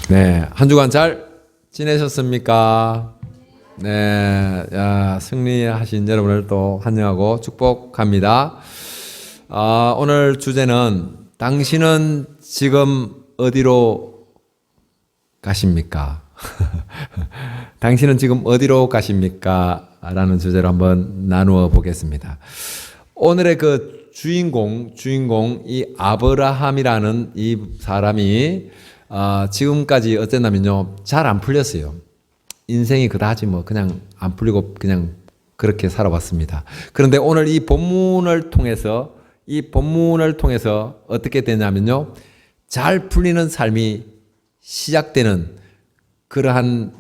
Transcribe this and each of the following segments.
네, 한 주간 잘 지내셨습니까? 네, 승리하신 여러분을 또 환영하고 축복합니다. 오늘 주제는 당신은 지금 어디로 가십니까? 당신은 지금 어디로 가십니까? 라는 주제로 한번 나누어 보겠습니다. 오늘의 그 주인공 이 아브라함이라는 이 사람이 지금까지 어땠냐면요, 잘 안 풀렸어요. 인생이 그다지 뭐 그냥 안 풀리고 그냥 그렇게 살아왔습니다. 그런데 오늘 이 본문을 통해서 어떻게 되냐면요, 잘 풀리는 삶이 시작되는 그러한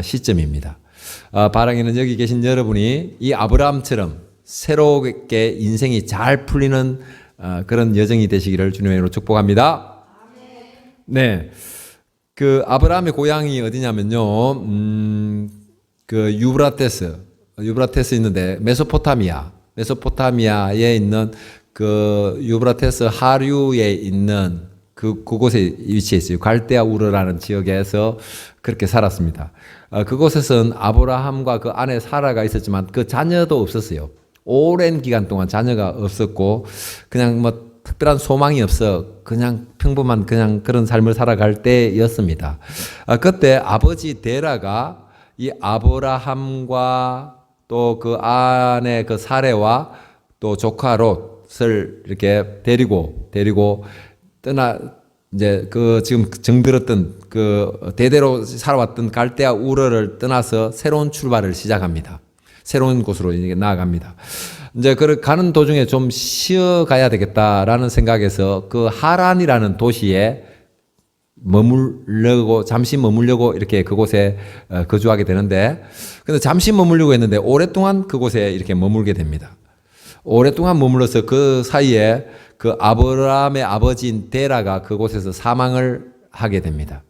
시점입니다. 바라기는 여기 계신 여러분이 이 아브라함처럼 새롭게 인생이 잘 풀리는 그런 여정이 되시기를 주님의 이름으로 축복합니다. 네, 그 아브라함의 고향이 어디냐면요, 그 유브라테스 있는데 메소포타미아에 있는 그 유브라테스 하류에 있는 그곳에 위치해 있어요. 갈대아 우르라는 지역에서 그렇게 살았습니다. 그곳에서는 아브라함과 그 아내 사라가 있었지만 그 자녀도 없었어요. 오랜 기간 동안 자녀가 없었고 그냥 뭐 특별한 소망이 없어 그냥 평범한 그냥 그런 삶을 살아갈 때였습니다. 그때 아버지 데라가 이 아브라함과 또 그 아내 그 사레와 또 조카 롯을 이렇게 데리고 이제 그 지금 정들었던 그 대대로 살아왔던 갈대아 우르를 떠나서 새로운 출발을 시작합니다. 새로운 곳으로 이제 나아갑니다. 이제 그 가는 도중에 좀 쉬어가야 되겠다라는 생각에서 그 하란이라는 도시에 잠시 머물려고 이렇게 그곳에 거주하게 되는데, 근데 잠시 머물려고 했는데 오랫동안 그곳에 이렇게 머물게 됩니다. 오랫동안 머물러서 그 사이에 그 아브라함의 아버지인 데라가 그곳에서 사망을 하게 됩니다.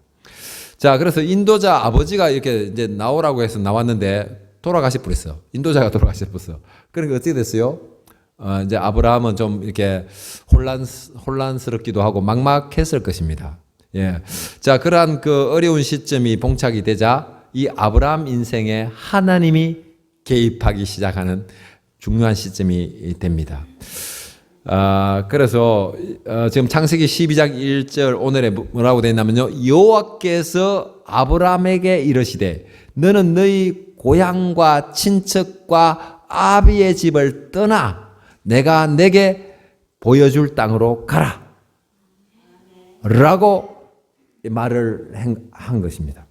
자, 그래서 인도자 아버지가 이렇게 이제 나오라고 해서 나왔는데 돌아가실 뻔했어. 인도자가 돌아가실 뻔했어. 그러니까 어떻게 됐어요? 이제 아브라함은 좀 이렇게 혼란스럽기도 하고 막막했을 것입니다. 예. 자, 그러한 그 어려운 시점이 봉착이 되자 이 아브라함 인생에 하나님이 개입하기 시작하는 중요한 시점이 됩니다. 그래서 지금 창세기 12장 1절 오늘에 뭐라고 되어 있냐면요, 여호와께서 아브라함에게 이르시되 너는 너희 고향과 친척과 아비의 집을 떠나 내가 내게 보여줄 땅으로 가라 라고 말을 한 것입니다.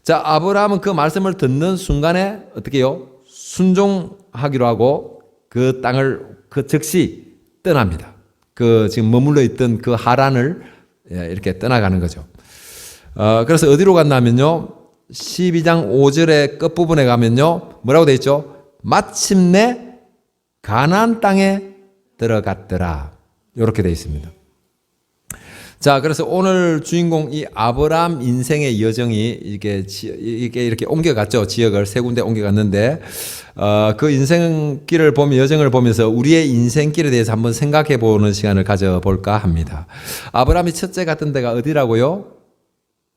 자, 아브라함은 그 말씀을 듣는 순간에 어떻게 해요? 순종하기로 하고 그 땅을 그 즉시 떠납니다. 그 지금 머물러 있던 그 하란을 이렇게 떠나가는 거죠. 그래서 어디로 갔냐면요, 12장 5절의 끝부분에 가면요, 뭐라고 되어 있죠? 마침내 가나안 땅에 들어갔더라. 이렇게 되어 있습니다. 자, 그래서 오늘 주인공 이 아브라함 인생의 여정이 이게 이렇게 옮겨갔죠. 지역을 세 군데 옮겨갔는데, 그 인생길을 보면, 여정을 보면서 우리의 인생길에 대해서 한번 생각해 보는 시간을 가져볼까 합니다. 아브라함이 첫째 갔던 데가 어디라고요?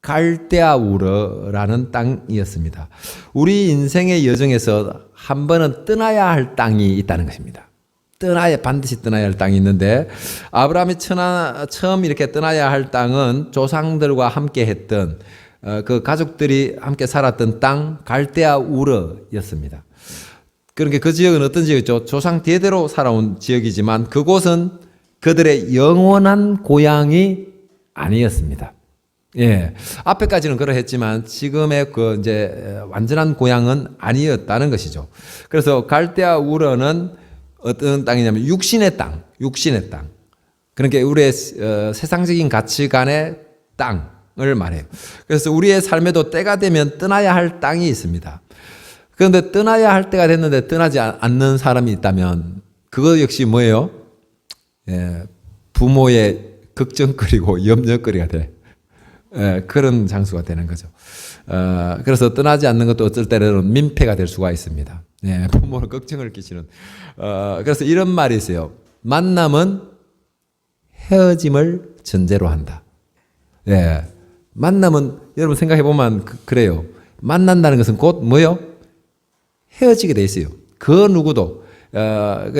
갈대아 우르라는 땅이었습니다. 우리 인생의 여정에서 한 번은 떠나야 할 땅이 있다는 것입니다. 반드시 떠나야 할 땅이 있는데, 아브라함이 처음 이렇게 떠나야 할 땅은 조상들과 함께 했던 그 가족들이 함께 살았던 땅 갈대아 우르였습니다. 그러니까 그 지역은 어떤 지역이죠? 조상 대대로 살아온 지역이지만 그곳은 그들의 영원한 고향이 아니었습니다. 예, 앞에까지는 그러했지만 지금의 그 이제 완전한 고향은 아니었다는 것이죠. 그래서 갈대아 우르는 어떤 땅이냐면 육신의 땅. 그러니까 우리의 세상적인 가치관의 땅을 말해요. 그래서 우리의 삶에도 때가 되면 떠나야 할 땅이 있습니다. 그런데 떠나야 할 때가 됐는데 떠나지 않는 사람이 있다면 그거 역시 뭐예요? 예, 부모의 걱정거리고 염려거리가 돼. 예, 그런 장소가 되는 거죠. 그래서 떠나지 않는 것도 어쩔 때는 민폐가 될 수가 있습니다. 예, 부모는 걱정을 끼치는. 그래서 이런 말이 있어요. 만남은 헤어짐을 전제로 한다. 예, 만나면 여러분 생각해 보면 그래요. 만난다는 것은 곧 뭐요? 헤어지게 돼 있어요. 그 누구도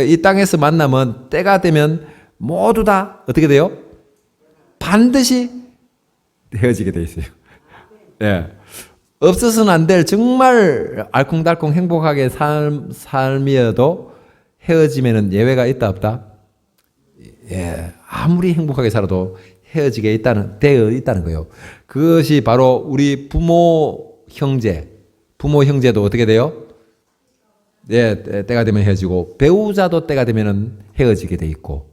이 땅에서 만나면 때가 되면 모두 다 어떻게 돼요? 반드시 헤어지게 돼 있어요. 예. 없어서는 안 될 정말 알콩달콩 행복하게 삶이어도 헤어지면은 예외가 있다 없다? 예. 아무리 행복하게 살아도 헤어지게 되어 있다는 거예요. 그것이 바로 우리 부모 형제도 어떻게 돼요? 예, 때가 되면 헤어지고, 배우자도 때가 되면은 헤어지게 돼 있고,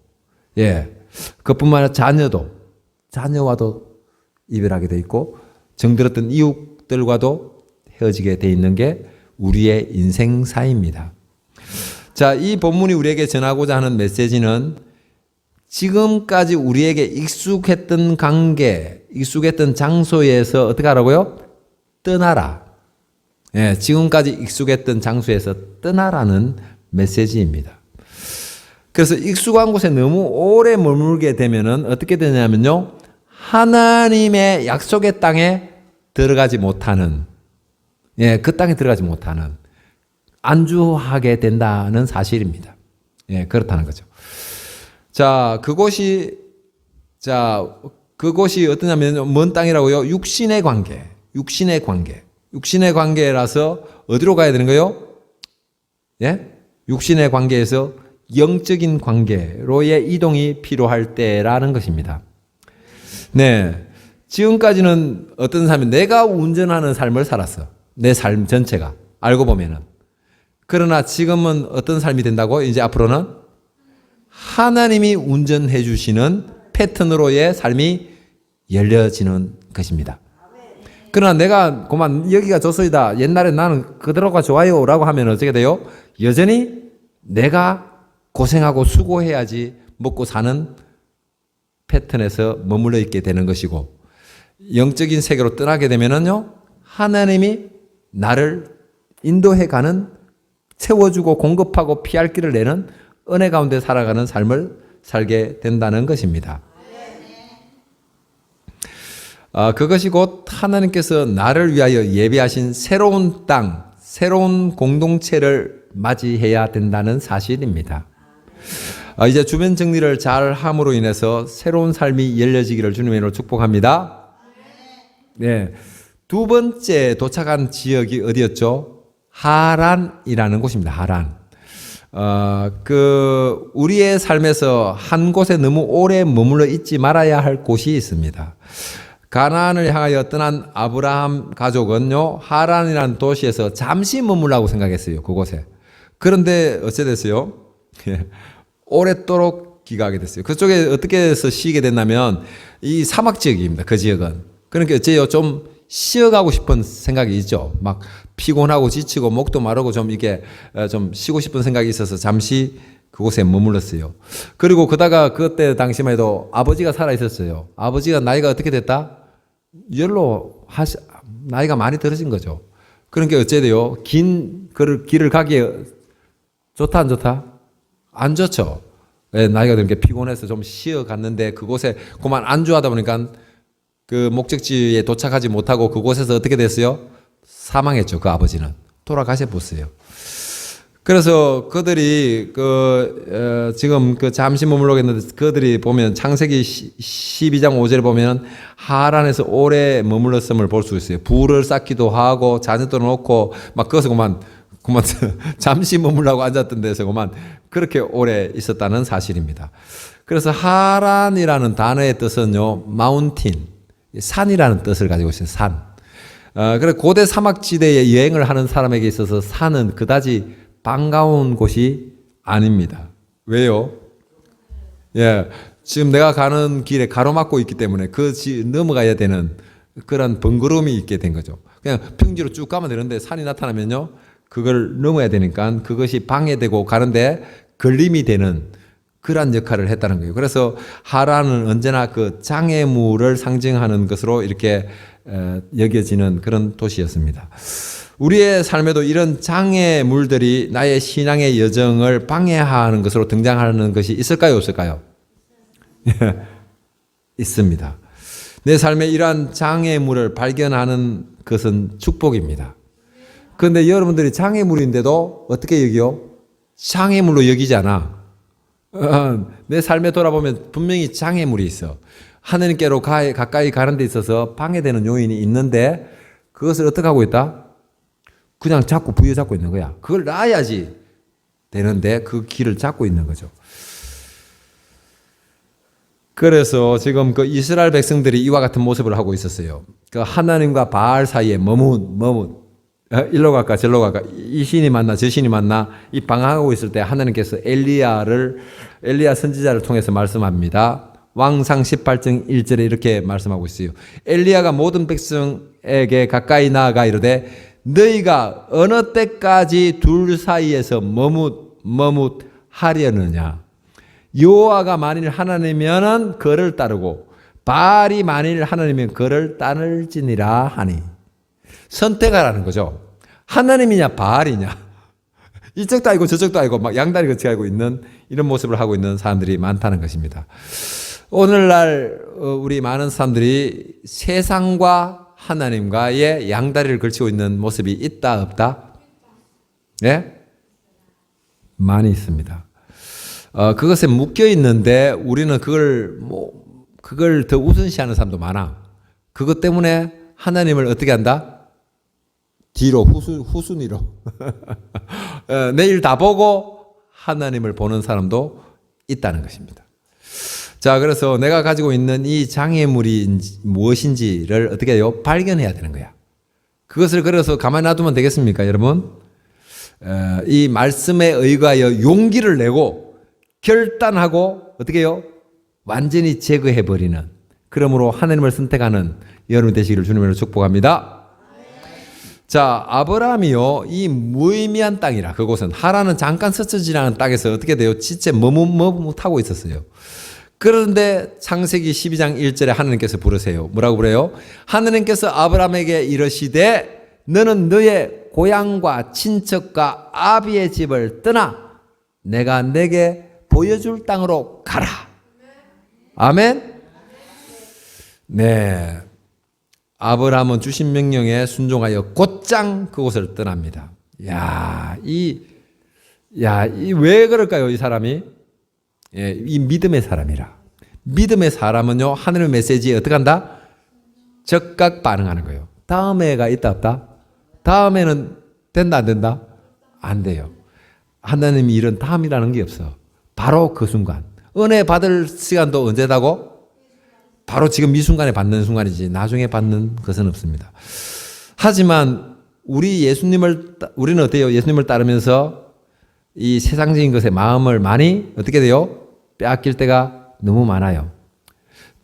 예. 그뿐만 아니라 자녀와도 이별하게 돼 있고, 정들었던 이웃들과도 헤어지게 돼 있는 게 우리의 인생사입니다. 자, 이 본문이 우리에게 전하고자 하는 메시지는 지금까지 우리에게 익숙했던 관계, 익숙했던 장소에서 어떻게 하라고요? 떠나라. 예, 지금까지 익숙했던 장소에서 떠나라는 메시지입니다. 그래서 익숙한 곳에 너무 오래 머물게 되면은 어떻게 되냐면요. 하나님의 약속의 땅에 들어가지 못하는, 예, 그 땅에 들어가지 못하는, 안주하게 된다는 사실입니다. 예, 그렇다는 거죠. 자, 그곳이 어떠냐면, 뭔 땅이라고요? 육신의 관계라서 어디로 가야 되는 거예요? 예? 육신의 관계에서 영적인 관계로의 이동이 필요할 때라는 것입니다. 네. 지금까지는 어떤 삶이 내가 운전하는 삶을 살았어. 내 삶 전체가. 알고 보면은. 그러나 지금은 어떤 삶이 된다고? 이제 앞으로는 하나님이 운전해 주시는 패턴으로의 삶이 열려지는 것입니다. 그러나 내가 그만 여기가 좋소이다. 옛날에 나는 그대로가 좋아요 라고 하면 어떻게 돼요? 여전히 내가 고생하고 수고해야지 먹고 사는 패턴에서 머물러 있게 되는 것이고, 영적인 세계로 떠나게 되면은요, 하나님이 나를 인도해 가는, 채워주고 공급하고 피할 길을 내는 은혜 가운데 살아가는 삶을 살게 된다는 것입니다. 그것이 곧 하나님께서 나를 위하여 예비하신 새로운 땅, 새로운 공동체를 맞이해야 된다는 사실입니다. 이제 주변 정리를 잘 함으로 인해서 새로운 삶이 열려지기를 주님의 이름으로 축복합니다. 네. 두 번째 도착한 지역이 어디였죠? 하란이라는 곳입니다. 하란. 우리의 삶에서 한 곳에 너무 오래 머물러 있지 말아야 할 곳이 있습니다. 가나안을 향하여 떠난 아브라함 가족은요, 하란이라는 도시에서 잠시 머물라고 생각했어요. 그곳에. 그런데 어찌 됐어요? 오랫도록 귀가하게 됐어요. 그쪽에 어떻게 해서 쉬게 됐냐면 이 사막 지역입니다. 그 지역은. 그러니까 어째요? 좀 쉬어가고 싶은 생각이 있죠. 막 피곤하고 지치고 목도 마르고 좀 이게 좀 쉬고 싶은 생각이 있어서 잠시 그곳에 머물렀어요. 그리고 그다가 그때 당시만 해도 아버지가 살아 있었어요. 아버지가 나이가 어떻게 됐다? 나이가 많이 들어진 거죠. 그러니까 어째 돼요? 긴 길을 가기에 좋다 안 좋다? 안 좋죠. 나이가 들게 피곤해서 좀 쉬어 갔는데 그곳에 그만 안주하다 보니까 그 목적지에 도착하지 못하고 그곳에서 어떻게 됐어요? 사망했죠. 그 아버지는. 돌아가셔 보세요. 그래서 그들이 지금 잠시 머물러 있는데 그들이 보면 창세기 12장 5절에 보면 하란에서 오래 머물렀음을 볼 수 있어요. 부를 쌓기도 하고 자녀도 놓고 막 거기서 그만 잠시 머물라고 앉았던 데서 그만 그렇게 오래 있었다는 사실입니다. 그래서 하란이라는 단어의 뜻은요, 마운틴, 산이라는 뜻을 가지고 있어요. 산. 그래 고대 사막지대에 여행을 하는 사람에게 있어서 산은 그다지 반가운 곳이 아닙니다. 왜요? 예, 지금 내가 가는 길에 가로막고 있기 때문에 넘어가야 되는 그런 번거로움이 있게 된 거죠. 그냥 평지로 쭉 가면 되는데 산이 나타나면요, 그걸 넘어야 되니까 그것이 방해되고 가는데 걸림이 되는 그러한 역할을 했다는 거예요. 그래서 하란은 언제나 그 장애물을 상징하는 것으로 이렇게 여겨지는 그런 도시였습니다. 우리의 삶에도 이런 장애물들이 나의 신앙의 여정을 방해하는 것으로 등장하는 것이 있을까요? 없을까요? 있습니다. 내 삶에 이러한 장애물을 발견하는 것은 축복입니다. 그런데 여러분들이 장애물인데도 어떻게 여기요? 장애물로 여기지 않아. 내 삶에 돌아보면 분명히 장애물이 있어. 하나님께로 가까이 가는 데 있어서 방해되는 요인이 있는데 그것을 어떻게 하고 있다? 그냥 자꾸 부여잡고 있는 거야. 그걸 놔야지 되는데 그 길을 잡고 있는 거죠. 그래서 지금 그 이스라엘 백성들이 이와 같은 모습을 하고 있었어요. 그 하나님과 바알 사이에 머뭇 일로 갈까 저로 갈까 이 신이 맞나 저 신이 맞나 이 방황하고 있을 때 하나님께서 엘리야 선지자를 통해서 말씀합니다. 왕상 18장 1절에 이렇게 말씀하고 있어요. 엘리야가 모든 백성에게 가까이 나아가 이르되 너희가 어느 때까지 둘 사이에서 머뭇 하려느냐. 여호와가 만일 하나님이면 그를 따르고 바알이 만일 하나님이면 그를 따를지니라 하니. 선택하라는 거죠. 하나님이냐 바알이냐. 이쪽도 아니고 저쪽도 아니고 막 양다리 거치 알고 있는 이런 모습을 하고 있는 사람들이 많다는 것입니다. 오늘날 우리 많은 사람들이 세상과 하나님과의 양다리를 걸치고 있는 모습이 있다 없다? 예? 많이 있습니다. 그것에 묶여 있는데 우리는 그걸 더 우선시하는 사람도 많아. 그것 때문에 하나님을 어떻게 한다? 뒤로 후순위로 내일 다 보고 하나님을 보는 사람도 있다는 것입니다. 자, 그래서 내가 가지고 있는 이 장애물이 무엇인지를 어떻게 해요? 발견해야 되는 거야. 그것을 그래서 가만히 놔두면 되겠습니까, 여러분? 이 말씀에 의거하여 용기를 내고 결단하고 어떻게 해요? 완전히 제거해버리는, 그러므로 하나님을 선택하는 여러분 되시기를 주님으로 축복합니다. 자, 아브라함이요, 이 무의미한 땅이라, 그곳은 하라는 잠깐 스쳐지나는 땅에서 어떻게 돼요? 진짜 머뭇하고 있었어요. 그런데 창세기 12장 1절에 하나님께서 부르세요. 뭐라고 그래요? 하나님께서 아브라함에게 이르시되 너는 너의 고향과 친척과 아비의 집을 떠나 내가 내게 보여줄 땅으로 가라. 아멘. 네. 아브라함은 주신 명령에 순종하여 곧장 그곳을 떠납니다. 왜 그럴까요, 이 사람이? 예, 이 믿음의 사람이라. 믿음의 사람은요, 하늘의 메시지에 어떻게 한다? 적극 반응하는 거예요. 다음에가 있다 없다? 다음에는 된다 안 된다? 안 돼요. 하나님이 이런 다음이라는 게 없어. 바로 그 순간. 은혜 받을 시간도 언제다고? 바로 지금 이 순간에 받는 순간이지 나중에 받는 것은 없습니다. 하지만 우리는 어때요? 예수님을 따르면서 이 세상적인 것에 마음을 많이 어떻게 돼요? 빼앗길 때가 너무 많아요.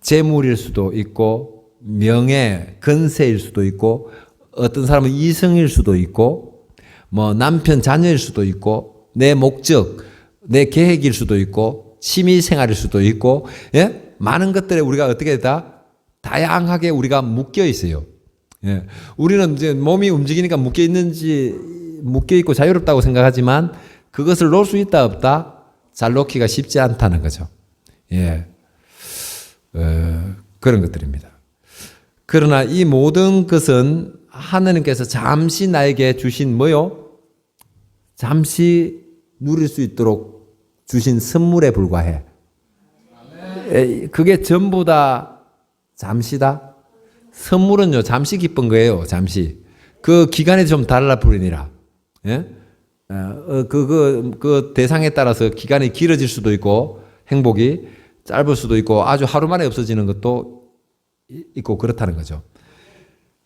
재물일 수도 있고 명예, 건세일 수도 있고 어떤 사람은 이성일 수도 있고 뭐 남편, 자녀일 수도 있고 내 목적, 내 계획일 수도 있고 취미생활일 수도 있고, 예? 많은 것들에 우리가 어떻게 했다? 다양하게 우리가 묶여 있어요. 예. 우리는 이제 몸이 움직이니까 묶여 있고 자유롭다고 생각하지만 그것을 놓을 수 있다 없다? 잘 놓기가 쉽지 않다는 거죠. 예. 그런 것들입니다. 그러나 이 모든 것은 하나님께서 잠시 나에게 주신 뭐요? 잠시 누릴 수 있도록 주신 선물에 불과해. 그게 전부 다 잠시다? 선물은요, 잠시 기쁜 거예요, 잠시. 그 기간이 좀 달라 버리니라. 예? 그 대상에 따라서 기간이 길어질 수도 있고, 행복이 짧을 수도 있고, 아주 하루 만에 없어지는 것도 있고, 그렇다는 거죠.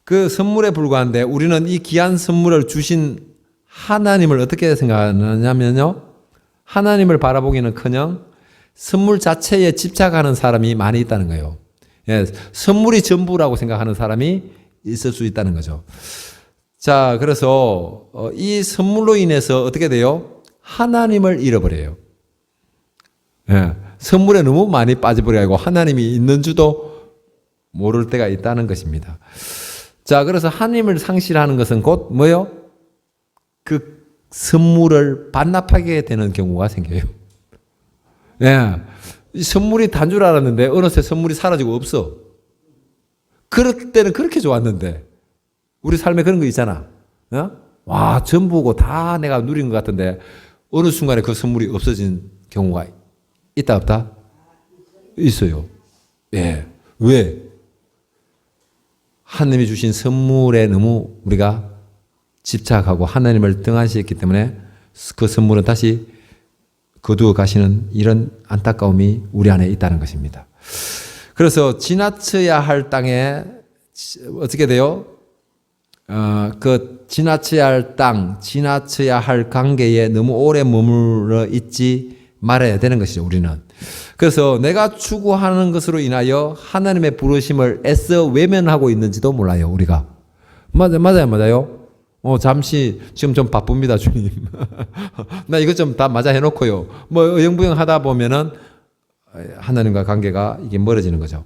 그 선물에 불과한데, 우리는 이 귀한 선물을 주신 하나님을 어떻게 생각하느냐면요, 하나님을 바라보기는 커녕 선물 자체에 집착하는 사람이 많이 있다는 거예요. 예, 선물이 전부라고 생각하는 사람이 있을 수 있다는 거죠. 자, 그래서 이 선물로 인해서 어떻게 돼요? 하나님을 잃어버려요. 예, 선물에 너무 많이 빠져버려가지고 하나님이 있는 줄도 모를 때가 있다는 것입니다. 자, 그래서 하나님을 상실하는 것은 곧 뭐요? 그 선물을 반납하게 되는 경우가 생겨요. 예. 이 선물이 단 줄 알았는데 어느새 선물이 사라지고 없어. 그럴 때는 그렇게 좋았는데 우리 삶에 그런 거 있잖아. 어? 와, 전부고 다 내가 누린 것 같은데 어느 순간에 그 선물이 없어진 경우가 있다 없다? 있어요. 예. 왜? 하나님이 주신 선물에 너무 우리가 집착하고 하나님을 등한시했기 때문에 그 선물은 다시 거두어 가시는 이런 안타까움이 우리 안에 있다는 것입니다. 그래서 지나쳐야 할 땅에 어떻게 돼요? 그 지나쳐야 할 땅, 지나쳐야 할 관계에 너무 오래 머물러 있지 말아야 되는 것이죠, 우리는. 그래서 내가 추구하는 것으로 인하여 하나님의 부르심을 애써 외면하고 있는지도 몰라요, 우리가. 맞아요. 잠시 지금 좀 바쁩니다, 주님. 나 이것 좀 다 맞아 해놓고요. 어영부영 하다 보면은 하나님과 관계가 이게 멀어지는 거죠.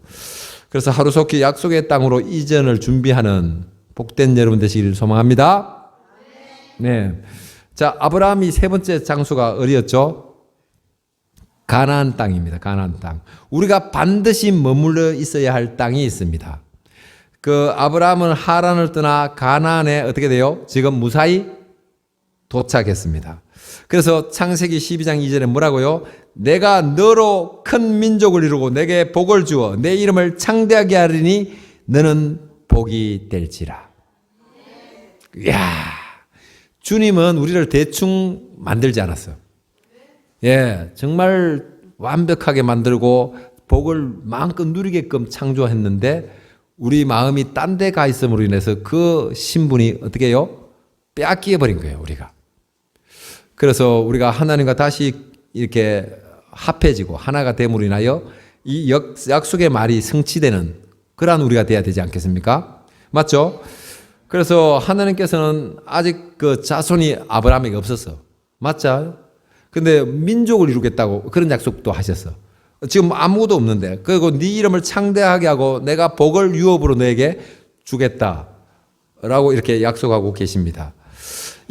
그래서 하루속히 약속의 땅으로 이전을 준비하는 복된 여러분 되시기를 소망합니다. 네. 자, 아브라함이 세 번째 장소가 어디였죠? 가나안 땅입니다. 가나안 땅. 우리가 반드시 머물러 있어야 할 땅이 있습니다. 그 아브라함은 하란을 떠나 가나안에 어떻게 돼요? 지금 무사히 도착했습니다. 그래서 창세기 12장 2절에 뭐라고요? 내가 너로 큰 민족을 이루고 내게 복을 주어 내 이름을 창대하게 하리니 너는 복이 될지라. 이야, 주님은 우리를 대충 만들지 않았어요. 예, 정말 완벽하게 만들고 복을 마음껏 누리게끔 창조했는데 우리 마음이 딴 데 가 있음으로 인해서 그 신분이 어떻게 해요? 빼앗겨 버린 거예요, 우리가. 그래서 우리가 하나님과 다시 이렇게 합해지고 하나가 됨으로 인하여 이 약속의 말이 성취되는 그러한 우리가 돼야 되지 않겠습니까? 맞죠? 그래서 하나님께서는 아직 그 자손이 아브라함에게 없었어. 맞죠? 근데 민족을 이루겠다고 그런 약속도 하셨어. 지금 아무것도 없는데 그리고 네 이름을 창대하게 하고 내가 복을 유업으로 너에게 주겠다라고 이렇게 약속하고 계십니다.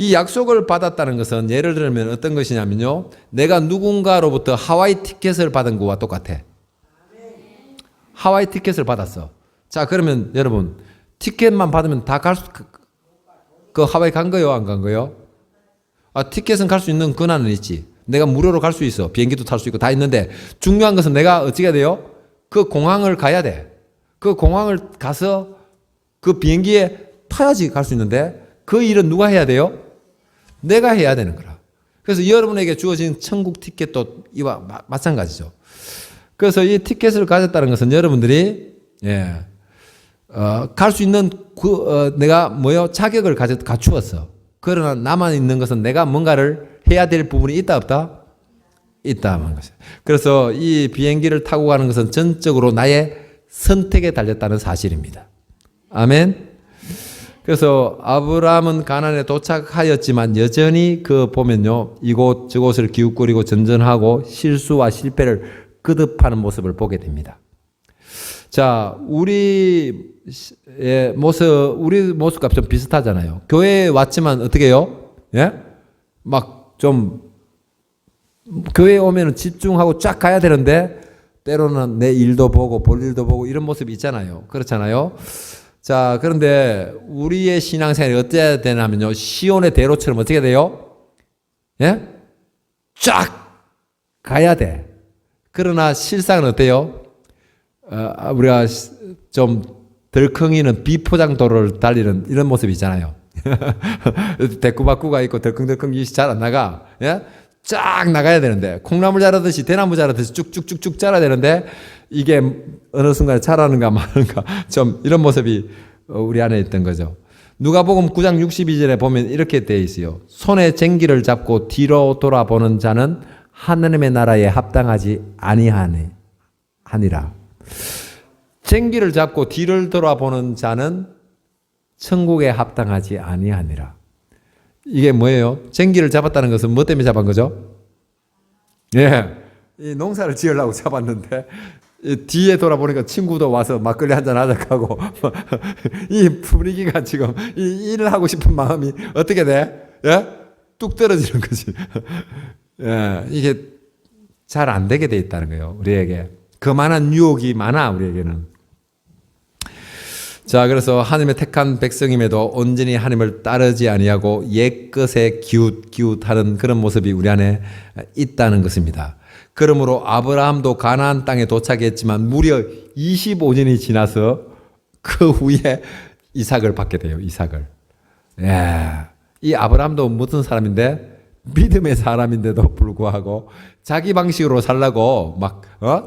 이 약속을 받았다는 것은 예를 들면 어떤 것이냐면요, 내가 누군가로부터 하와이 티켓을 받은 것과 똑같아. 하와이 티켓을 받았어. 자, 그러면 여러분 티켓만 받으면 다 그 하와이 간 거요, 안 간 거요? 티켓은 갈 수 있는 권한은 있지. 내가 무료로 갈 수 있어. 비행기도 탈 수 있고 다 있는데 중요한 것은 내가 어찌게 돼요? 그 공항을 가야 돼. 그 공항을 가서 그 비행기에 타야지 갈 수 있는데 그 일은 누가 해야 돼요? 내가 해야 되는 거라. 그래서 여러분에게 주어진 천국 티켓도 이와 마찬가지죠. 그래서 이 티켓을 가졌다는 것은 여러분들이 갈 수 있는 내가 자격을 갖추었어. 그러나 남아 있는 것은 내가 뭔가를 해야 될 부분이 있다 없다? 있다 하는 것이에요. 그래서 이 비행기를 타고 가는 것은 전적으로 나의 선택에 달렸다는 사실입니다. 아멘. 그래서 아브라함은 가나안에 도착하였지만 여전히 보면요, 이곳 저곳을 기웃거리고 전전하고 실수와 실패를 거듭하는 모습을 보게 됩니다. 자, 우리 모습과 좀 비슷하잖아요. 교회에 왔지만 어떻게 해요? 예? 막 좀 교회에 오면 집중하고 쫙 가야 되는데 때로는 내 일도 보고 볼 일도 보고 이런 모습이 있잖아요. 그렇잖아요. 자, 그런데 우리의 신앙생활이 어때야 되냐면요, 시온의 대로처럼 어떻게 돼요? 예? 쫙 가야 돼. 그러나 실상은 어때요? 우리가 좀 덜컹이는 비포장도로를 달리는 이런 모습이 있잖아요. 대꾸박꾸가 있고 덜컹덜컹 이것이 잘 안 나가. 예? 쫙 나가야 되는데 콩나물 자라듯이 대나무 자라듯이 쭉쭉쭉쭉 자라야 되는데 이게 어느 순간에 자라는가 마는가 좀 이런 모습이 우리 안에 있던 거죠. 누가복음 9장 62절에 보면 이렇게 되어 있어요. 손에 쟁기를 잡고 뒤로 돌아보는 자는 하느님의 나라에 합당하지 아니하니라. 쟁기를 잡고 뒤를 돌아보는 자는 천국에 합당하지 아니하니라. 이게 뭐예요? 쟁기를 잡았다는 것은 뭐 때문에 잡은 거죠? 예, 이 농사를 지으려고 잡았는데 뒤에 돌아보니까 친구도 와서 막걸리 한잔 하자고 이 분위기가 지금 이 일을 하고 싶은 마음이 어떻게 돼? 예? 뚝 떨어지는 거지. 예, 이게 잘 안 되게 돼 있다는 거예요. 우리에게 그만한 유혹이 많아. 우리에게는. 자, 그래서 하나님의 택한 백성임에도 온전히 하나님을 따르지 아니하고 옛것에 기웃기웃하는 그런 모습이 우리 안에 있다는 것입니다. 그러므로 아브라함도 가나안 땅에 도착했지만 무려 25년이 지나서 그 후에 이삭을 받게 돼요. 이삭을. 예. 이 아브라함도 무슨 사람인데 믿음의 사람인데도 불구하고 자기 방식으로 살라고 막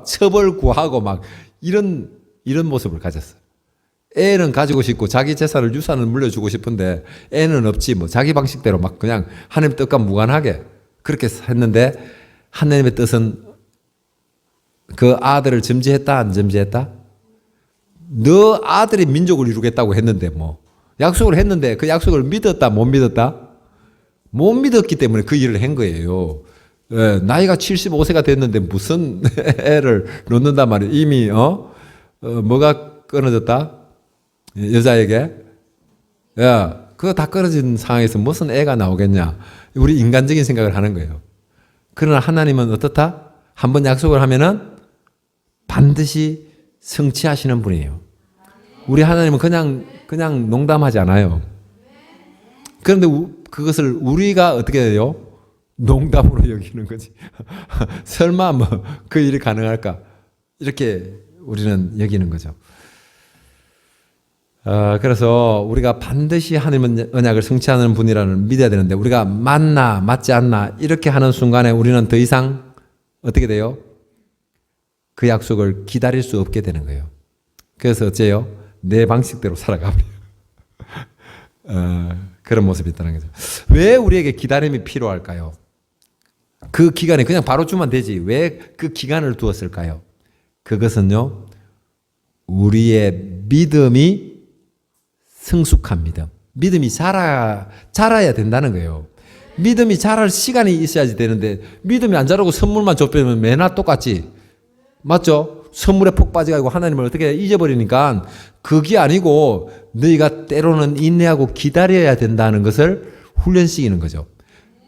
처벌 구하고 막 이런 모습을 가졌어요. 애는 가지고 싶고 자기 재산을 유산을 물려주고 싶은데 애는 없지 뭐 자기 방식대로 막 그냥 하나님 뜻과 무관하게 그렇게 했는데 하나님의 뜻은 그 아들을 점지했다 안 점지했다? 너 아들이 민족을 이루겠다고 했는데 뭐 약속을 했는데 그 약속을 믿었다 못 믿었다? 못 믿었기 때문에 그 일을 한 거예요. 예, 나이가 75세가 됐는데 무슨 애를 놓는단 말이에요. 이미 뭐가 끊어졌다? 여자에게? 야, 그거 다 끊어진 상황에서 무슨 애가 나오겠냐? 우리 인간적인 생각을 하는 거예요. 그러나 하나님은 어떻다? 한번 약속을 하면은 반드시 성취하시는 분이에요. 우리 하나님은 그냥 농담하지 않아요. 그런데 그것을 우리가 어떻게 해요? 농담으로 여기는 거지. 설마 뭐 그 일이 가능할까? 이렇게 우리는 여기는 거죠. 그래서 우리가 반드시 하나님은 언약을 성취하는 분이라는 믿어야 되는데 우리가 맞나 맞지 않나 이렇게 하는 순간에 우리는 더 이상 어떻게 돼요? 그 약속을 기다릴 수 없게 되는 거예요. 그래서 어째요? 내 방식대로 살아가 버려요. 그런 모습이 있다는 거죠. 왜 우리에게 기다림이 필요할까요? 그 기간에 그냥 바로 주면 되지. 왜 그 기간을 두었을까요? 그것은요, 우리의 믿음이 성숙한 믿음. 믿음이 자라야 된다는 거예요. 믿음이 자랄 시간이 있어야지 되는데, 믿음이 안 자라고 선물만 줬으면 매나 똑같지. 맞죠? 선물에 푹 빠져가지고 하나님을 어떻게 잊어버리니까 그게 아니고 너희가 때로는 인내하고 기다려야 된다는 것을 훈련시키는 거죠.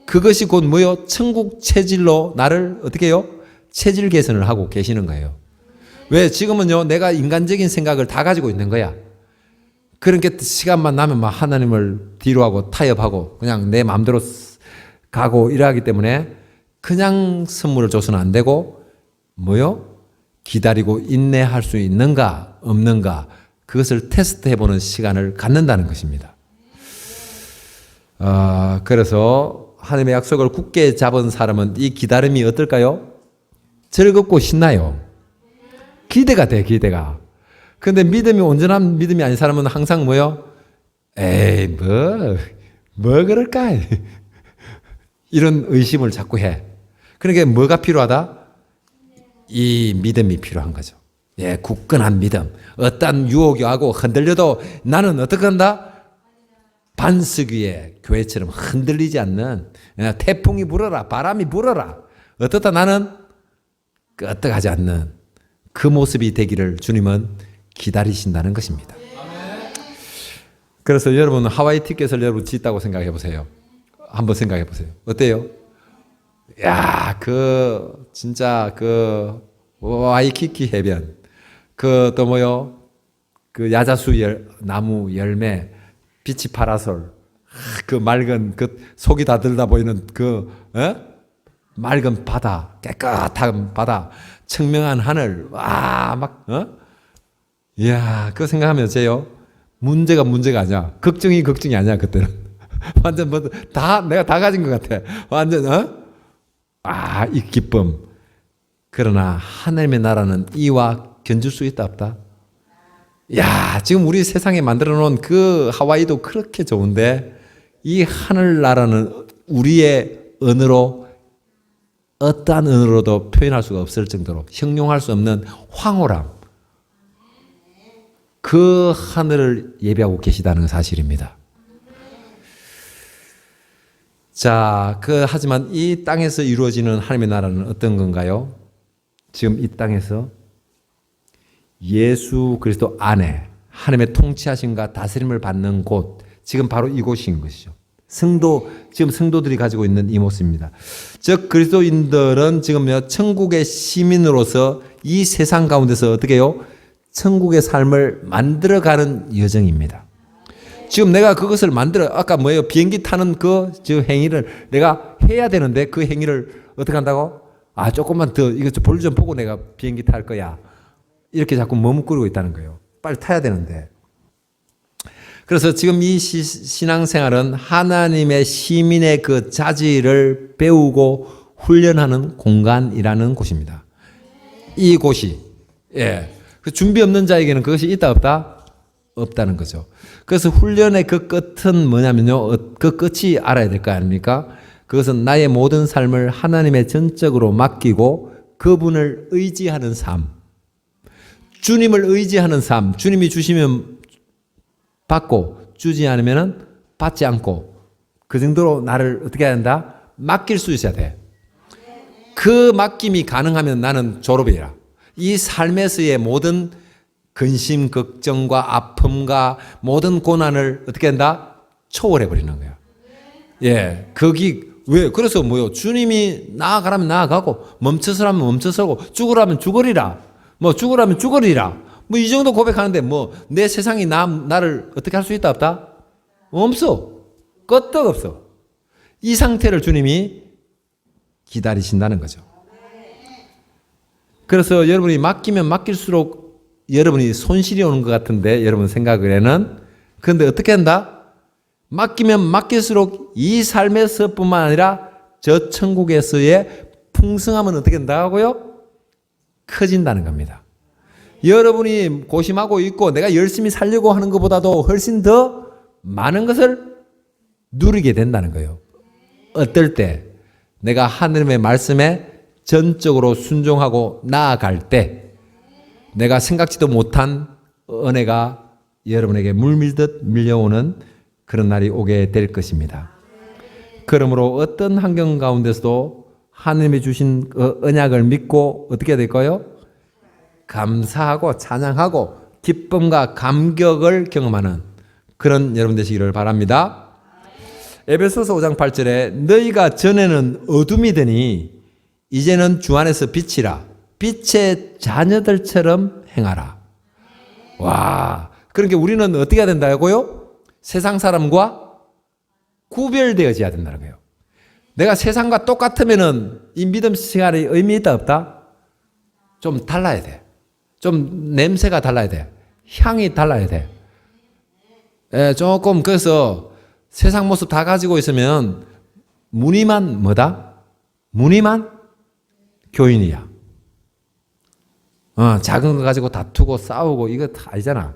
그것이 곧 뭐요? 천국 체질로 나를 어떻게 해요? 체질 개선을 하고 계시는 거예요. 왜? 지금은요, 내가 인간적인 생각을 다 가지고 있는 거야. 그러니까 시간만 나면 막 하나님을 뒤로하고 타협하고 그냥 내 마음대로 가고 이러기 때문에 그냥 선물을 줘서는 안 되고 뭐요? 기다리고 인내할 수 있는가 없는가 그것을 테스트해보는 시간을 갖는다는 것입니다. 그래서 하나님의 약속을 굳게 잡은 사람은 이 기다림이 어떨까요? 즐겁고 신나요. 기대가 돼, 기대가. 근데 믿음이 온전한 믿음이 아닌 사람은 항상 뭐요? 에이, 뭐 그럴까? 이런 의심을 자꾸 해. 그러니까 뭐가 필요하다? 이 믿음이 필요한 거죠. 예, 굳건한 믿음. 어떤 유혹이 하고 흔들려도 나는 어떻게 한다? 반석 위에 교회처럼 흔들리지 않는 태풍이 불어라, 바람이 불어라. 어떻다 나는 끄떡하지 않는 그 모습이 되기를 주님은 기다리신다는 것입니다. 그래서 여러분 하와이 티켓을 여러분 짓다고 생각해 보세요. 한번 생각해 보세요. 어때요? 야, 진짜 와이키키 해변, 또 뭐요? 야자수 나무 열매, 비치 파라솔, 맑은 속이 다 들다 보이는 맑은 바다, 깨끗한 바다, 청명한 하늘, 이야, 그거 생각하면 어째요? 문제가 아니야. 걱정이 아니야, 그때는. 완전 내가 다 가진 것 같아. 완전, 이 기쁨. 그러나 하나님의 나라는 이와 견줄 수 있다 없다? 야, 지금 우리 세상에 만들어 놓은 그 하와이도 그렇게 좋은데 이 하늘나라는 우리의 언어로 어떠한 언어로도 표현할 수가 없을 정도로 형용할 수 없는 황홀함, 그 하늘을 예배하고 계시다는 사실입니다. 자, 하지만 이 땅에서 이루어지는 하나님의 나라는 어떤 건가요? 지금 이 땅에서 예수 그리스도 안에 하나님의 통치하심과 다스림을 받는 곳, 지금 바로 이곳인 것이죠. 지금 성도들이 가지고 있는 이 모습입니다. 즉 그리스도인들은 지금 천국의 시민으로서 이 세상 가운데서 어떻게 해요? 천국의 삶을 만들어가는 여정입니다. 지금 내가 그것을 아까 뭐예요? 비행기 타는 저 행위를 내가 해야 되는데 그 행위를 어떻게 한다고? 조금만 더 이거 볼 좀 보고 내가 비행기 탈 거야. 이렇게 자꾸 머뭇거리고 있다는 거예요. 빨리 타야 되는데. 그래서 지금 이 신앙생활은 하나님의 시민의 그 자질을 배우고 훈련하는 공간이라는 곳입니다. 이 곳이, 그 준비 없는 자에게는 그것이 있다 없다? 없다는 거죠. 그래서 훈련의 그 끝은 뭐냐면요. 그 끝이 알아야 될 거 아닙니까? 그것은 나의 모든 삶을 하나님의 전적으로 맡기고 그분을 의지하는 삶. 주님을 의지하는 삶. 주님이 주시면 받고 주지 않으면 받지 않고 그 정도로 나를 어떻게 해야 된다? 맡길 수 있어야 돼. 그 맡김이 가능하면 나는 졸업이라. 이 삶에서의 모든 근심, 걱정과 아픔과 모든 고난을 어떻게 한다? 초월해버리는 거야. 왜? 그래서 뭐요? 주님이 나아가라면 나아가고, 멈춰서라면 멈춰서고, 죽으라면 죽으리라. 죽으라면 죽으리라. 이 정도 고백하는데, 내 세상이 나를 어떻게 할 수 있다, 없다? 없어. 끄떡 없어. 이 상태를 주님이 기다리신다는 거죠. 그래서 여러분이 맡기면 맡길수록 여러분이 손실이 오는 것 같은데, 여러분 생각에는. 그런데 어떻게 한다? 맡기면 맡길수록 이 삶에서뿐만 아니라 저 천국에서의 풍성함은 어떻게 된다고요? 커진다는 겁니다. 여러분이 고심하고 있고 내가 열심히 살려고 하는 것보다도 훨씬 더 많은 것을 누리게 된다는 거예요. 어떨 때? 내가 하나님의 말씀에 전적으로 순종하고 나아갈 때 내가 생각지도 못한 은혜가 여러분에게 물밀듯 밀려오는 그런 날이 오게 될 것입니다. 그러므로 어떤 환경 가운데서도 하나님이 주신 그 언약을 믿고 어떻게 해야 될까요? 감사하고 찬양하고 기쁨과 감격을 경험하는 그런 여러분 되시기를 바랍니다. 에베소서 5장 8절에 너희가 전에는 어둠이더니 이제는 주 안에서 빛이라 빛의 자녀들처럼 행하라. 와, 그러니까 우리는 어떻게 해야 된다고요? 세상 사람과 구별되어져야 된다는 거예요. 내가 세상과 똑같으면은 이 믿음 생활이 의미 있다 없다? 좀 달라야 돼. 좀 냄새가 달라야 돼. 향이 달라야 돼. 조금 그래서 세상 모습 다 가지고 있으면 무늬만 뭐다? 무늬만 교인이야. 작은 거 가지고 다투고 싸우고 이거 다 아니잖아.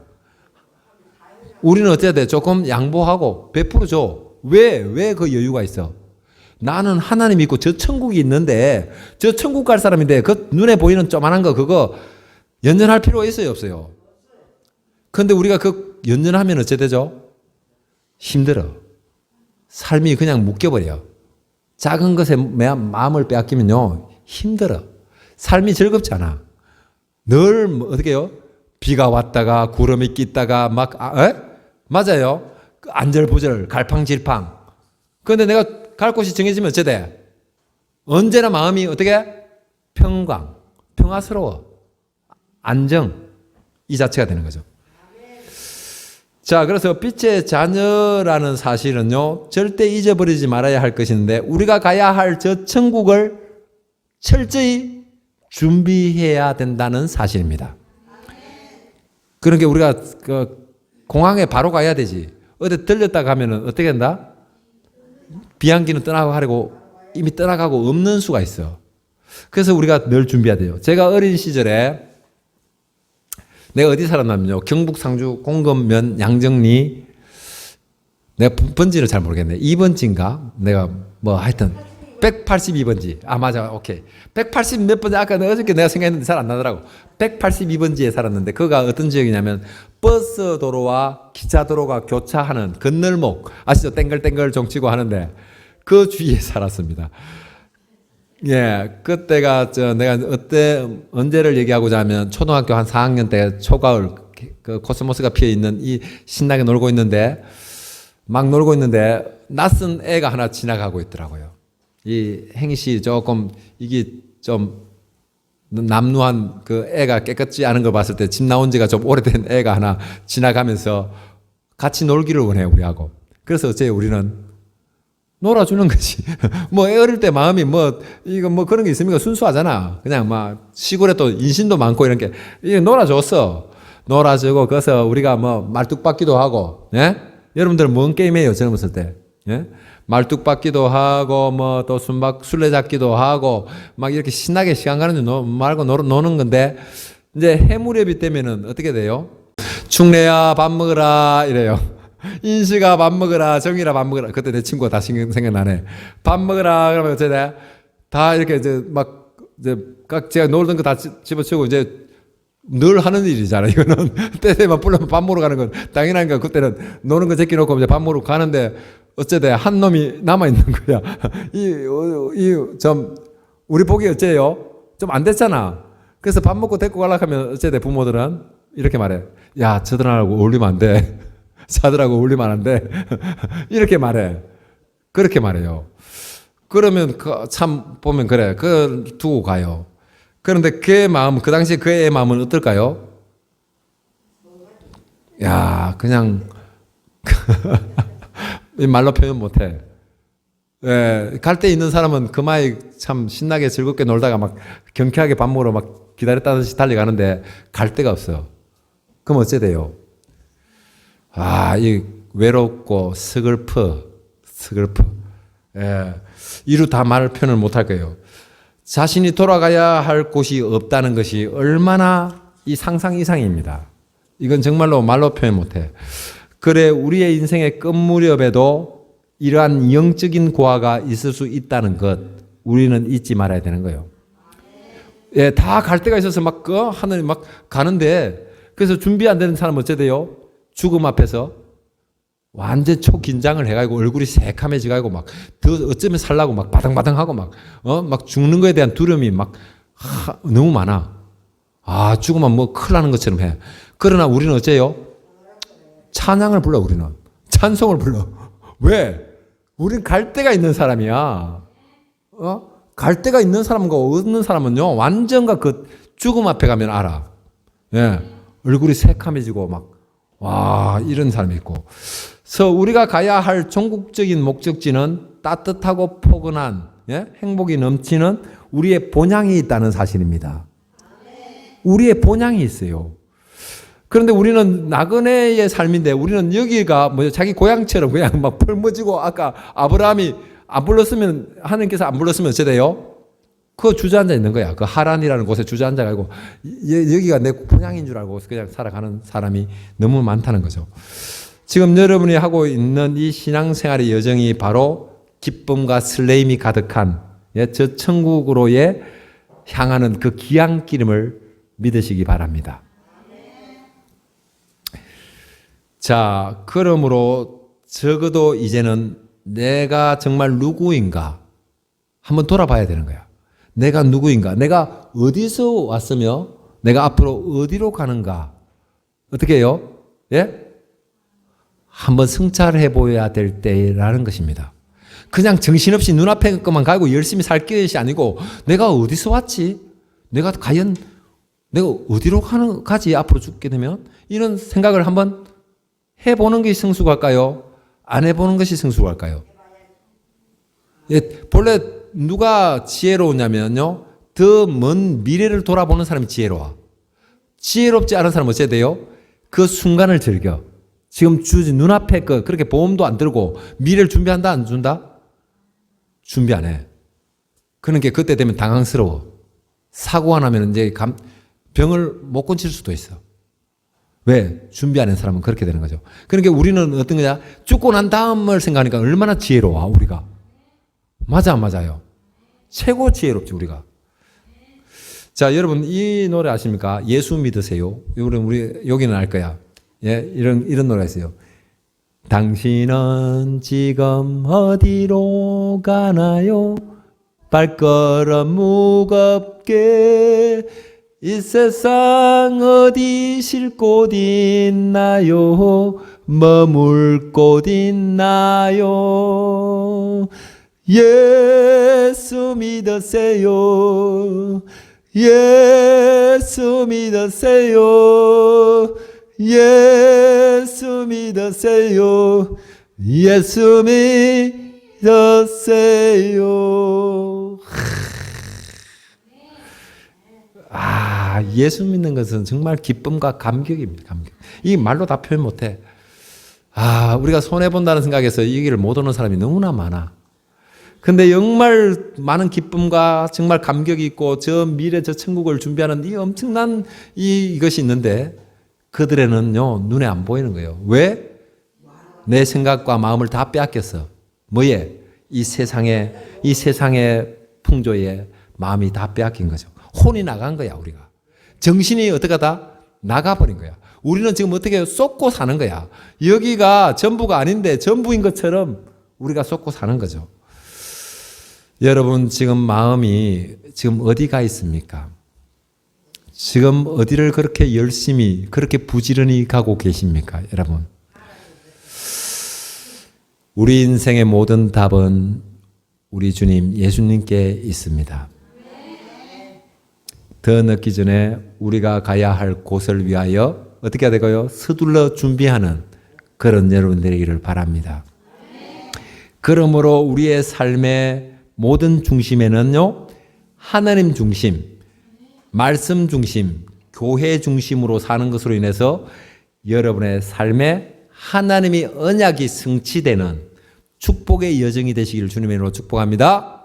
우리는 어때야 돼? 조금 양보하고 베풀어 줘. 왜 그 여유가 있어? 나는 하나님 있고 저 천국이 있는데 저 천국 갈 사람인데 그 눈에 보이는 조만한 거 그거 연연할 필요가 있어요 없어요? 그런데 우리가 그 연연하면 어째 되죠? 힘들어. 삶이 그냥 묶여버려. 작은 것에 마음을 빼앗기면요 힘들어. 삶이 즐겁지 않아. 늘 어떻게 해요? 비가 왔다가 구름이 끼다가 맞아요. 안절부절 갈팡질팡. 그런데 내가 갈 곳이 정해지면 어째 돼? 언제나 마음이 어떻게? 평화스러워. 안정. 이 자체가 되는 거죠. 자, 그래서 빛의 자녀라는 사실은요, 절대 잊어버리지 말아야 할 것인데, 우리가 가야 할 저 천국을 철저히 준비해야 된다는 사실입니다. 그러니까 우리가 그 공항에 바로 가야 되지. 어디 들렸다 가면은 어떻게 된다? 비행기는 떠나가고 이미 떠나가고 없는 수가 있어. 그래서 우리가 늘 준비해야 돼요. 제가 어린 시절에 내가 어디 살았냐면요. 경북 상주 공검면 양정리. 내가 번지를 잘 모르겠네. 2번지인가? 내가 하여튼 182번지. 맞아. 오케이. 180 몇 번지. 아까 어저께 내가 생각했는데 잘 안 나더라고. 182번지에 살았는데 그거가 어떤 지역이냐면 버스 도로와 기차 도로가 교차하는 건널목. 아시죠? 땡글땡글 종치고 하는데 그 주위에 살았습니다. 그때가 내가 언제를 얘기하고자 하면 초등학교 한 4학년 때 초가을 그 코스모스가 피어 있는 이 신나게 놀고 있는데 막 놀고 있는데 낯선 애가 하나 지나가고 있더라고요. 이 행시 조금 이게 좀 남루한 그 애가 깨끗지 않은 걸 봤을 때 집 나온 지가 좀 오래된 애가 하나 지나가면서 같이 놀기를 원해, 우리하고. 그래서 어째 우리는 놀아주는 거지. 뭐 애 어릴 때 마음이 이거 그런 게 있으니까 순수하잖아. 그냥 막 시골에 또 인신도 많고 이런 게, 이게 놀아줬어. 놀아주고, 그래서 우리가 말뚝박기도 하고, 예? 여러분들은 뭔 게임해요, 젊었을 때? 예? 말뚝박기도 하고, 또 술래잡기도 하고, 막 이렇게 신나게 시간 가는 줄 말고 노는 건데, 이제 해무렵이 되면은 어떻게 돼요? 충래야 밥 먹으라, 이래요. 인식아 밥 먹으라, 정이라 밥 먹으라. 그때 내 친구가 다 생각나네. 밥 먹으라, 그러면 어째 다 이렇게 각 제가 놀던 거 다 집어치우고 이제 늘 하는 일이잖아. 이거는 때 되면 불러면 밥 먹으러 가는 건 당연한 거야. 그때는 노는 거 제끼놓고 이제 밥 먹으러 가는데 어째돼 한 놈이 남아 있는 거야. 우리 보기 어째요? 좀 안 됐잖아. 그래서 밥 먹고 데리고 가려고 하면 어째돼 부모들은 이렇게 말해. 야, 저들하고 어울리면 안 돼. 자들하고 어울리면 안 돼. 이렇게 말해. 그렇게 말해요. 그러면 참 보면 그래. 그걸 두고 가요. 그런데 그의 마음, 그 당시에 그의 마음은 어떨까요? 야, 그냥 말로 표현 못해. 예, 갈 때 있는 사람은 그마이 참 신나게 즐겁게 놀다가 막 경쾌하게 밥 먹으러 막 기다렸다듯이 달려가는데 갈 데가 없어. 그럼 어째 돼요? 이 외롭고 서글퍼. 예, 이루 다 말 표현을 못할 거예요. 자신이 돌아가야 할 곳이 없다는 것이 얼마나 이 상상 이상입니다. 이건 정말로 말로 표현 못해. 그래, 우리의 인생의 끝 무렵에도 이러한 영적인 고아가 있을 수 있다는 것, 우리는 잊지 말아야 되는 거예요. 예, 다 갈 데가 있어서 하늘 가는데, 그래서 준비 안 되는 사람은 어째 돼요? 죽음 앞에서 완전 초긴장을 해가지고 얼굴이 새카매지가지고 더 어쩌면 살라고 바당바당하고 막 죽는 거에 대한 두려움이 너무 많아. 죽으면 큰일 나는 것처럼 해. 그러나 우리는 어째요? 찬양을 불러, 우리는. 찬송을 불러. 왜? 우린 갈 데가 있는 사람이야. 갈 데가 있는 사람과 없는 사람은요, 완전가 그 죽음 앞에 가면 알아. 예. 얼굴이 새카매지고 이런 사람이 있고. 그래서 우리가 가야 할 종국적인 목적지는 따뜻하고 포근한, 예? 행복이 넘치는 우리의 본향이 있다는 사실입니다. 우리의 본향이 있어요. 그런데 우리는 나그네의 삶인데 우리는 여기가 자기 고향처럼 그냥 펄머지고 아까 아브라함이 안 불렀으면, 하나님께서 안 불렀으면 어째 돼요? 그거 주저앉아 있는 거야. 그 하란이라는 곳에 주저앉아가지고 여기가 내 본향인 줄 알고 그냥 살아가는 사람이 너무 많다는 거죠. 지금 여러분이 하고 있는 이 신앙생활의 여정이 바로 기쁨과 설레임이 가득한 저 천국으로의 향하는 그 기향길임을 믿으시기 바랍니다. 자, 그러므로 적어도 이제는 내가 정말 누구인가 한번 돌아봐야 되는 거야. 내가 누구인가? 내가 어디서 왔으며 내가 앞으로 어디로 가는가? 어떻게 해요? 예? 한번 성찰해 보여야 될 때라는 것입니다. 그냥 정신없이 눈앞에 것만 가지고 열심히 살 것이 아니고 내가 어디서 왔지? 내가 과연 내가 어디로 가지? 앞으로 죽게 되면? 이런 생각을 한번 해보는 것이 성숙할까요? 안 해보는 것이 성숙할까요? 예, 본래 누가 지혜로우냐면요, 더 먼 미래를 돌아보는 사람이 지혜로워. 지혜롭지 않은 사람은 어찌해야 돼요? 그 순간을 즐겨. 지금 눈앞에 그렇게 보험도 안 들고 미래를 준비한다 안 준다? 준비 안 해. 그러니까 그때 되면 당황스러워. 사고가 나면 이제 병을 못 고칠 수도 있어. 왜? 준비 안 한 사람은 그렇게 되는 거죠. 그러니까 우리는 어떤 거냐? 죽고 난 다음을 생각하니까 얼마나 지혜로워, 우리가. 맞아, 안 맞아요? 최고 지혜롭지, 우리가. 자, 여러분, 이 노래 아십니까? 예수 믿으세요. 우리 여기는 알 거야. 예, 이런 노래가 있어요. 당신은 지금 어디로 가나요? 발걸음 무겁게 이 세상 어디 쉴 곳 있나요? 머물 곳 있나요? 예수 믿으세요. 예수 믿으세요. 예수 믿으세요. 예수 믿으세요. 예수 믿는 것은 정말 기쁨과 감격입니다. 감격. 이 말로 다 표현 못해. 우리가 손해본다는 생각에서 이 길을 못 오는 사람이 너무나 많아. 근데 정말 많은 기쁨과 정말 감격이 있고 저 미래 저 천국을 준비하는 이 엄청난 이것이 있는데 그들에는요 눈에 안 보이는 거예요. 왜? 내 생각과 마음을 다 빼앗겼어. 뭐에? 이 세상의 풍조에 마음이 다 빼앗긴 거죠. 혼이 나간 거야 우리가. 정신이 어떻게 하다? 나가버린 거야. 우리는 지금 어떻게 쏟고 사는 거야. 여기가 전부가 아닌데 전부인 것처럼 우리가 쏟고 사는 거죠. 여러분 지금 마음이 지금 어디가 있습니까? 지금 어디를 그렇게 열심히 그렇게 부지런히 가고 계십니까? 여러분 우리 인생의 모든 답은 우리 주님 예수님께 있습니다. 더 늦기 전에 우리가 가야 할 곳을 위하여 어떻게 해야 되고요? 서둘러 준비하는 그런 여러분 되기를 바랍니다. 그러므로 우리의 삶의 모든 중심에는요, 하나님 중심, 말씀 중심, 교회 중심으로 사는 것으로 인해서 여러분의 삶에 하나님이 언약이 성취되는 축복의 여정이 되시기를 주님의 이름으로 축복합니다.